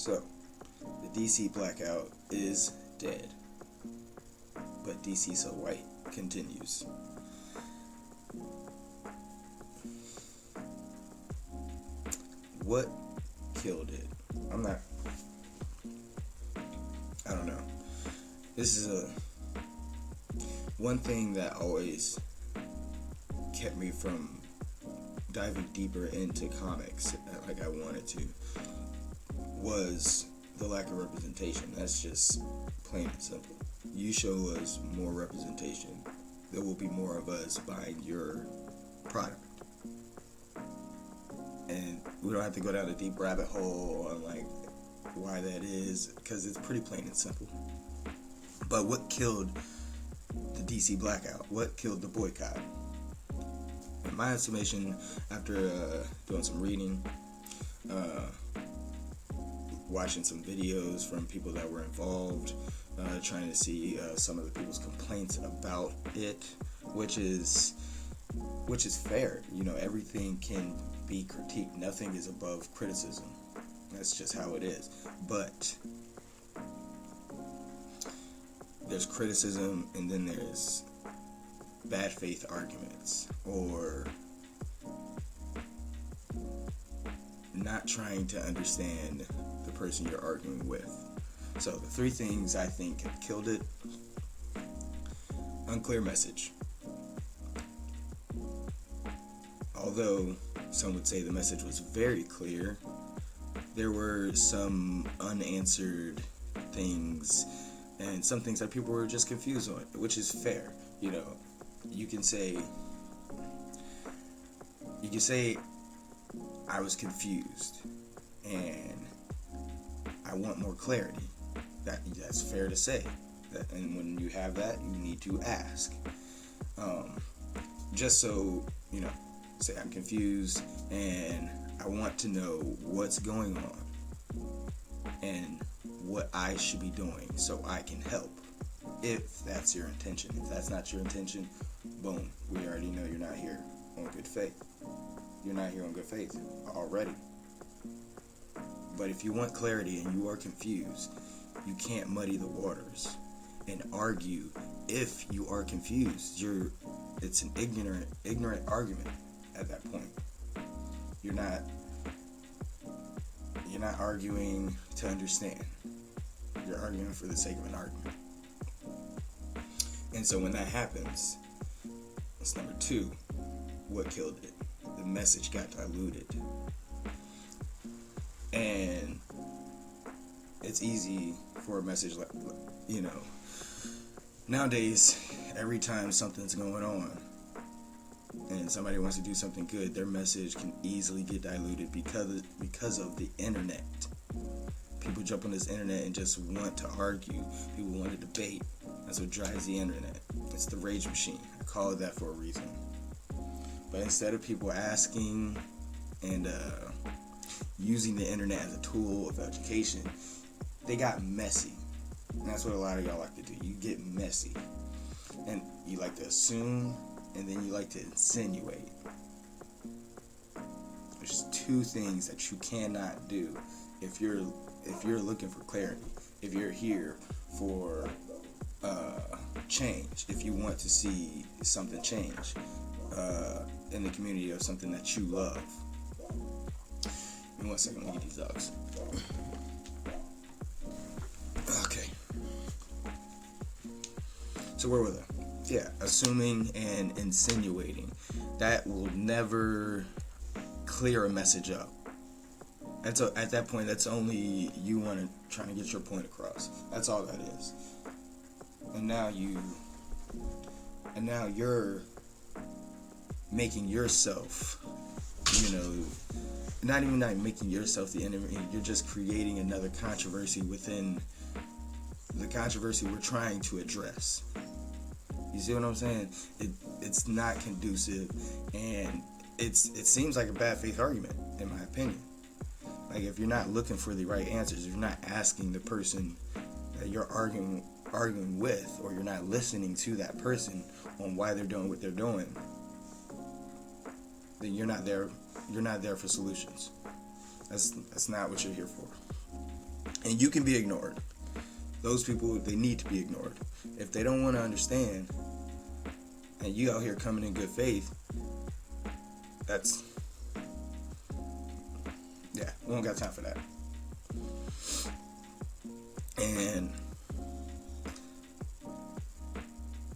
So, the DC Blackout is dead, but DC So White continues. What killed it? I don't know. This is one thing that always kept me from diving deeper into comics like I wanted to, was the lack of representation. That's just plain and simple. You show us more representation, there will be more of us buying your product. And we don't have to go down a deep rabbit hole on like why that is, because it's pretty plain and simple. But what killed the DC Blackout? What killed the boycott? In my estimation, after doing some reading, watching some videos from people that were involved, trying to see some of the people's complaints about it, which is fair. You know, everything can be critiqued. Nothing is above criticism. That's just how it is. But there's criticism, and then there's bad faith arguments, or not trying to understand the person you're arguing with. So the three things I think have killed it: unclear message. Although some would say the message was very clear, there were some unanswered things and some things that people were just confused on, which is fair. You know, you can say I was confused and I want more clarity. That's fair to say. And when you have that, you need to ask. Just so, you know, say I'm confused and I want to know what's going on and what I should be doing so I can help, if that's your intention. If that's not your intention, boom, we already know you're not here on good faith. You're not here on good faith already. But if you want clarity and you are confused, you can't muddy the waters and argue. If you are confused, it's an ignorant argument at that point. You're not arguing to understand. You're arguing for the sake of an argument. And so when that happens, that's number two. What killed it? The message got diluted. And it's easy for a message like, you know, nowadays, every time something's going on and somebody wants to do something good, their message can easily get diluted because of the internet. People jump on this internet and just want to argue. People want to debate. That's what drives the internet. It's the rage machine. I call it that for a reason. But instead of people asking and using the internet as a tool of education, they got messy. And that's what a lot of y'all like to do. You get messy. And you like to assume, and then you like to insinuate. There's two things that you cannot do if you're looking for clarity. If you're here for change, if you want to see something change in the community of something that you love. Give me 1 second, let me get these dogs. Okay. So where was I? Yeah, assuming and insinuating. That will never clear a message up. At that point, that's only you trying to get your point across. That's all that is. And now you're making yourself, you know, not making yourself the enemy. You're just creating another controversy within the controversy we're trying to address. You see what I'm saying? It's not conducive, and it seems like a bad faith argument, in my opinion. Like, if you're not looking for the right answers, if you're not asking the person that you're arguing with, or you're not listening to that person on why they're doing what they're doing, then you're not there for solutions. That's not what you're here for. And you can be ignored. Those people, they need to be ignored. If they don't want to understand, and you out here coming in good faith, that's, yeah, we don't got time for that. And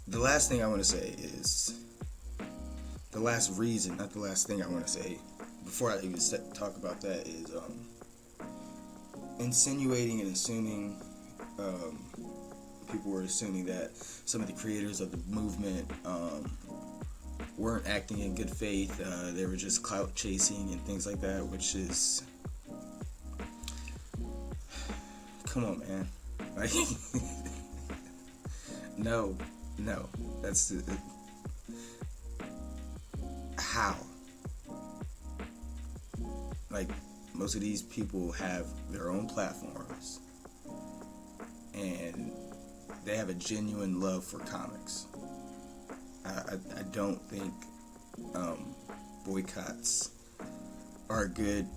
the last thing I want to say is, the last reason, not the last thing I want to say, before I even talk about that, is insinuating and assuming, people were assuming that some of the creators of the movement weren't acting in good faith. They were just clout chasing and things like that, which is, come on, man. Like, no, that's how. Like, most of these people have their own platforms, and they have a genuine love for comics. I don't think boycotts are good.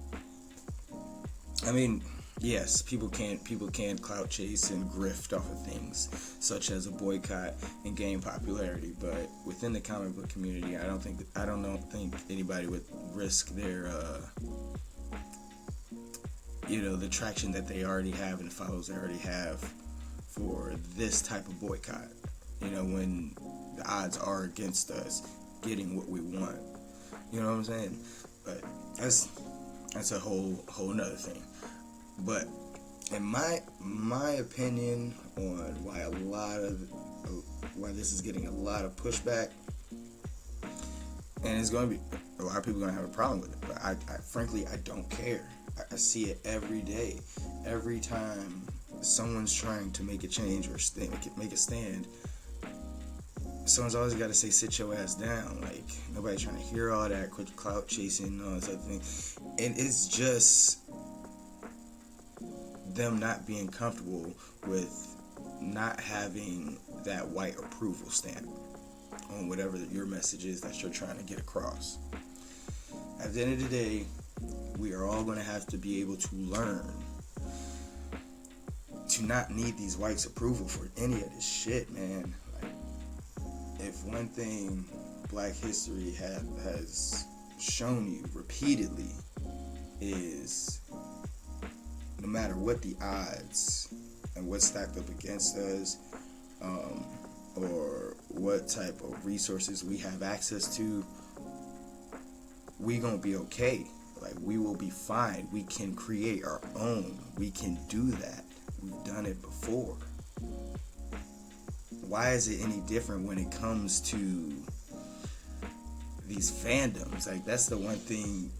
I mean, yes, people can clout chase and grift off of things such as a boycott and gain popularity, but within the comic book community, I don't think anybody would risk their the traction that they already have and the followers they already have for this type of boycott. When the odds are against us getting what we want. You know what I'm saying? But that's a whole nother thing. But in my opinion on why this is getting a lot of pushback, and it's going to be a lot of people going to have a problem with it, but I frankly don't care. I see it every day. Every time someone's trying to make a change or make a stand, someone's always got to say, sit your ass down. Like, nobody's trying to hear all that, quit clout chasing and all this other thing. And it's just them not being comfortable with not having that white approval stamp on whatever your message is that you're trying to get across. At the end of the day, we are all going to have to be able to learn to not need these whites' approval for any of this shit, man. Like, if one thing Black history has shown you repeatedly is, no matter what the odds and what's stacked up against us, or what type of resources we have access to, we gonna be okay. Like, we will be fine. We can create our own. We can do that. We've done it before. Why is it any different when it comes to these fandoms? Like, that's the one thing,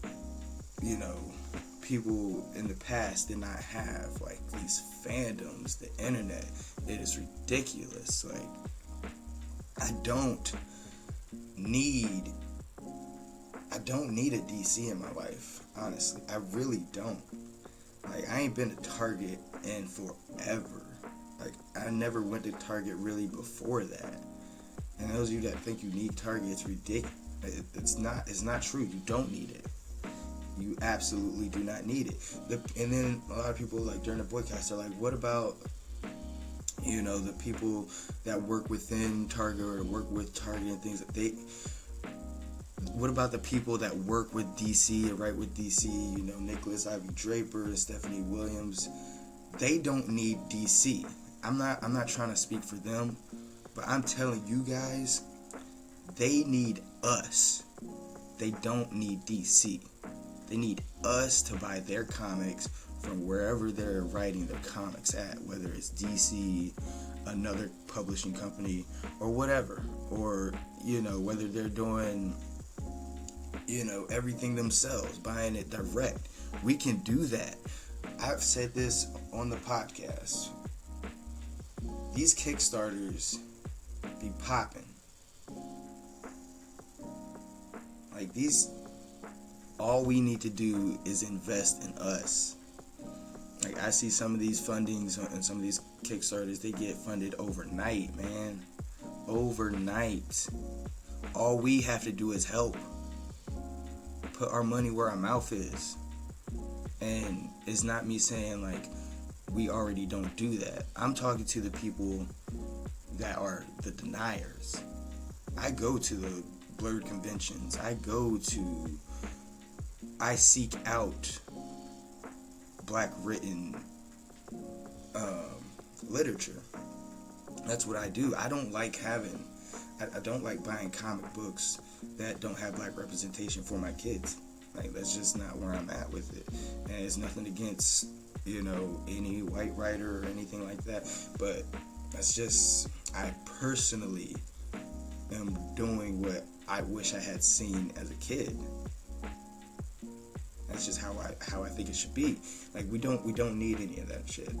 people in the past did not have. Like, these fandoms, the internet, it is ridiculous. Like, I don't need a DC in my life, honestly. I really don't. Like, I ain't been to Target in forever. Like, I never went to Target really before that. And those of you that think you need Target, it's ridiculous. It's not true. You don't need it. You absolutely do not need it. And then a lot of people, like, during the boycotts, are like, what about, the people that work within Target or work with Target and things that what about the people that work with DC and write with DC, Nicholas Ivy Draper and Stephanie Williams? They don't need DC. I'm not trying to speak for them, but I'm telling you guys, they need us. They don't need DC. They need us to buy their comics from wherever they're writing their comics at, whether it's DC, another publishing company, or whatever. Or, whether they're doing, everything themselves, buying it direct. We can do that. I've said this on the podcast. These Kickstarters be popping. Like, all we need to do is invest in us. Like, I see some of these fundings and some of these Kickstarters, they get funded overnight, man. Overnight. All we have to do is help. Put our money where our mouth is. And it's not me saying, like, we already don't do that. I'm talking to the people that are the deniers. I go to the blurred conventions. I seek out black written literature. That's what I do. I don't like buying comic books that don't have black representation for my kids. Like, that's just not where I'm at with it. And it's nothing against, any white writer or anything like that. But that's just, I personally am doing what I wish I had seen as a kid. That's just how I think it should be. Like, we don't need any of that shit.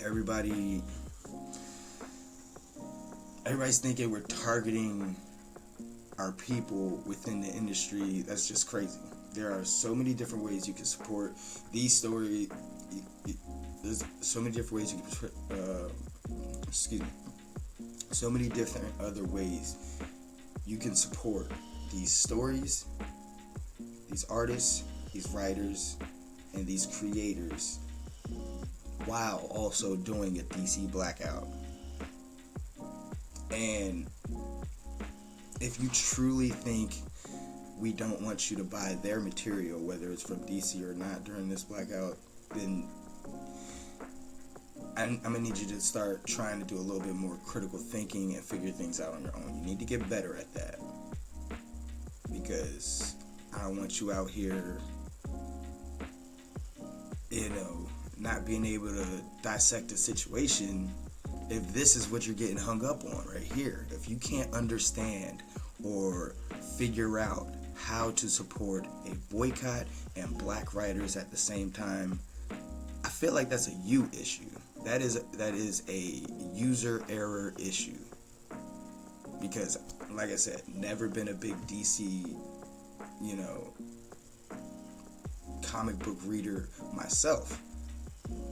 Everybody's thinking we're targeting our people within the industry. That's just crazy. There are so many different ways you can support these stories. There's so many different ways you can so many different other ways you can support these stories, these artists, these writers, and these creators, while also doing a DC Blackout. And if you truly think we don't want you to buy their material, whether it's from DC or not, during this blackout, then I'm going to need you to start trying to do a little bit more critical thinking and figure things out on your own. You need to get better at that. Because I don't want you out here, not being able to dissect a situation if this is what you're getting hung up on right here. If you can't understand or figure out how to support a boycott and black writers at the same time, I feel like that's a you issue. That is a user error issue. Because, like I said, never been a big DC, comic book reader myself,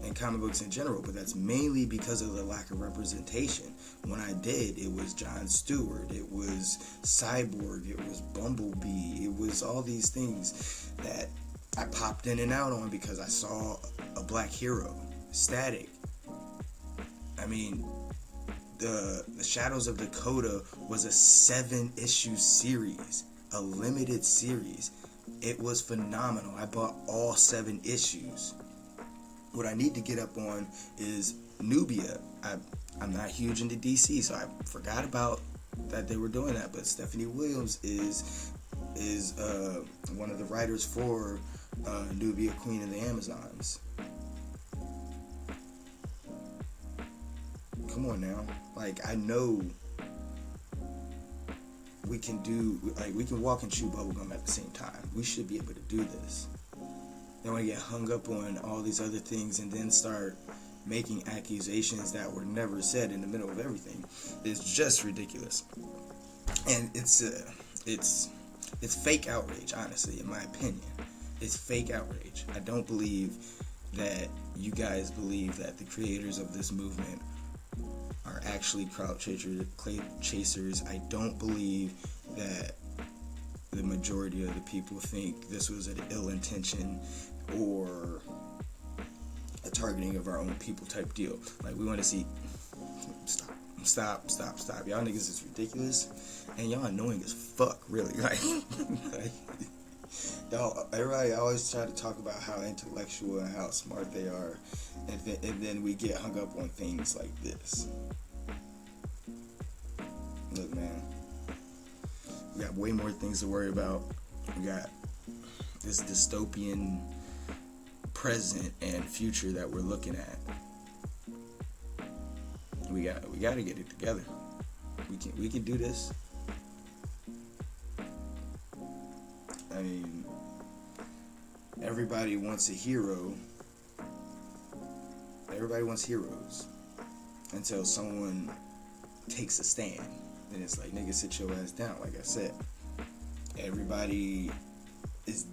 and comic books in general, but that's mainly because of the lack of representation. When I did, it was Jon Stewart, it was Cyborg, it was Bumblebee, it was all these things that I popped in and out on because I saw a black hero. Static. I mean, the Shadows of Dakota was a 7-issue series, a limited series. It was phenomenal. I bought all 7 issues. What I need to get up on is Nubia. I'm not huge into DC, so I forgot about that they were doing that. But Stephanie Williams is one of the writers for Nubia, Queen of the Amazons. Come on now. Like, I know we can walk and chew bubblegum at the same time. We should be able to do this. Don't want to get hung up on all these other things and then start making accusations that were never said in the middle of everything. It's just ridiculous. And it's fake outrage, honestly, in my opinion. It's fake outrage. I don't believe that you guys believe that the creators of this movement are actually crowd chasers. I don't believe that the majority of the people think this was an ill intention or a targeting of our own people type deal. Like, we want to see stop. Y'all niggas is ridiculous, and y'all annoying as fuck, really. Like y'all, everybody always try to talk about how intellectual and how smart they are, and then we get hung up on things like this. Look, man, we got way more things to worry about. We got this dystopian present and future that we're looking at. We got to get it together. We can do this. I mean, everybody wants a hero. Everybody wants heroes until someone takes a stand. Then it's like, nigga, sit your ass down. Like I said, everybody is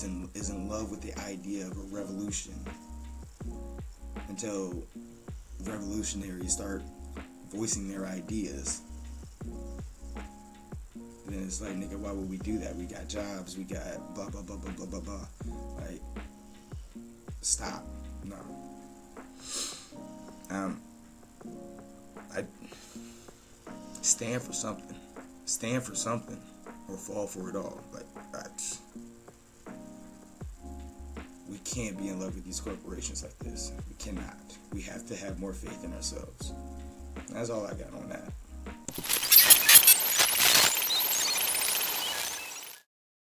in love with the idea of a revolution until revolutionaries start voicing their ideas. And then it's like, nigga, why would we do that? We got jobs, we got blah blah blah blah blah blah blah. Like, stop. No. I stand for something. Stand for something, or fall for it all. Like, we can't be in love with these corporations like this. We cannot. We have to have more faith in ourselves. That's all I got on that.